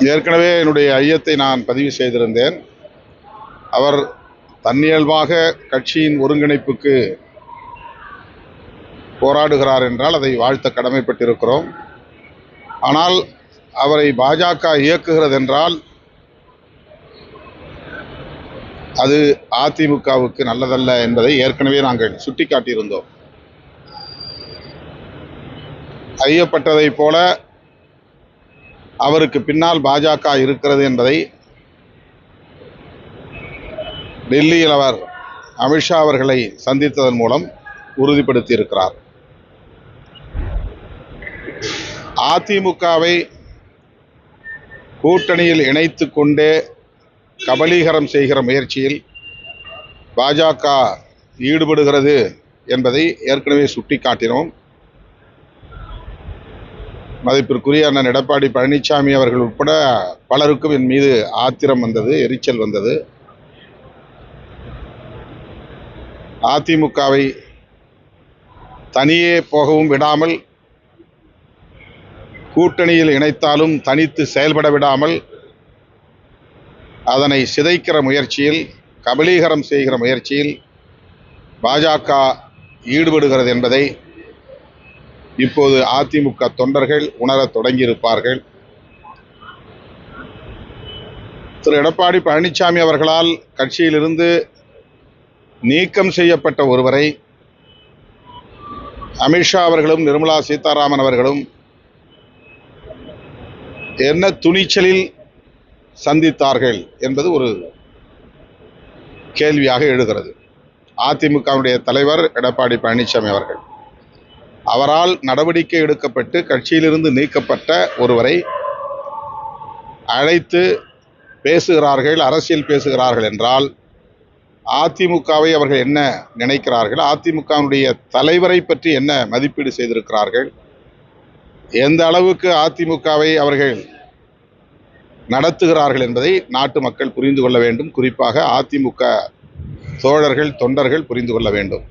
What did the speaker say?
ஏற்கனவே என்னுடைய ஐயத்தை நான் பதிவு செய்திருந்தேன். அவர் தன்னியல்பாக கட்சியின் ஒருங்கிணைப்புக்கு போராடுகிறார் என்றால் அதை வாழ்த்த கடமைப்பட்டிருக்கிறோம். ஆனால் அவரை பாஜக இயக்குகிறது என்றால் அது அதிமுகவுக்கு நல்லதல்ல என்பதை ஏற்கனவே நாங்கள் சுட்டிக்காட்டியிருந்தோம். ஐயப்பட்டதைப் போல அவருக்கு பின்னால் பாஜக இருக்கிறது என்பதை டெல்லியில் அவர் அமித்ஷா அவர்களை சந்தித்ததன் மூலம் உறுதிப்படுத்தி இருக்கிறார். அதிமுகவை கூட்டணியில் இணைத்து கொண்டே கபலீகரம் செய்கிற முயற்சியில் பாஜக ஈடுபடுகிறது என்பதை ஏற்கனவே சுட்டிக்காட்டினோம். மதிப்பிற்குரிய அண்ணன் எடப்பாடி பழனிசாமி அவர்கள் உட்பட பலருக்கும் என் மீது ஆத்திரம் வந்தது, எரிச்சல் வந்தது. அதிமுகவை தனியே போகவும் விடாமல், கூட்டணியில் இணைத்தாலும் தனித்து செயல்பட விடாமல், அதனை சிதைக்கிற முயற்சியில், கபலீகரம் செய்கிற முயற்சியில் பாஜக ஈடுபடுகிறது என்பதை இப்போது அதிமுக தொண்டர்கள் உணரத் தொடங்கியிருப்பார்கள். திரு எடப்பாடி பழனிசாமி அவர்களால் கட்சியிலிருந்து நீக்கம் செய்யப்பட்ட ஒருவரை அமித்ஷா அவர்களும் நிர்மலா சீதாராமன் அவர்களும் என்ன துணிச்சலில் சந்தித்தார்கள் என்பது ஒரு கேள்வியாக எழுகிறது. அதிமுகவுடைய தலைவர் எடப்பாடி பழனிசாமி அவர்கள், அவரால் நடவடிக்கை எடுக்கப்பட்டு கட்சியிலிருந்து நீக்கப்பட்ட ஒருவரை அழைத்து பேசுகிறார்கள், அரசியல் பேசுகிறார்கள் என்றால் அதிமுகவை அவர்கள் என்ன நினைக்கிறார்கள்? அதிமுகவுடைய தலைவரை பற்றி என்ன மதிப்பீடு செய்திருக்கிறார்கள்? எந்த அளவுக்கு அதிமுகவை அவர்கள் நடத்துகிறார்கள் என்பதை நாட்டு மக்கள் புரிந்து கொள்ள வேண்டும். குறிப்பாக அதிமுக தோழர்கள், தொண்டர்கள் புரிந்து கொள்ள வேண்டும்.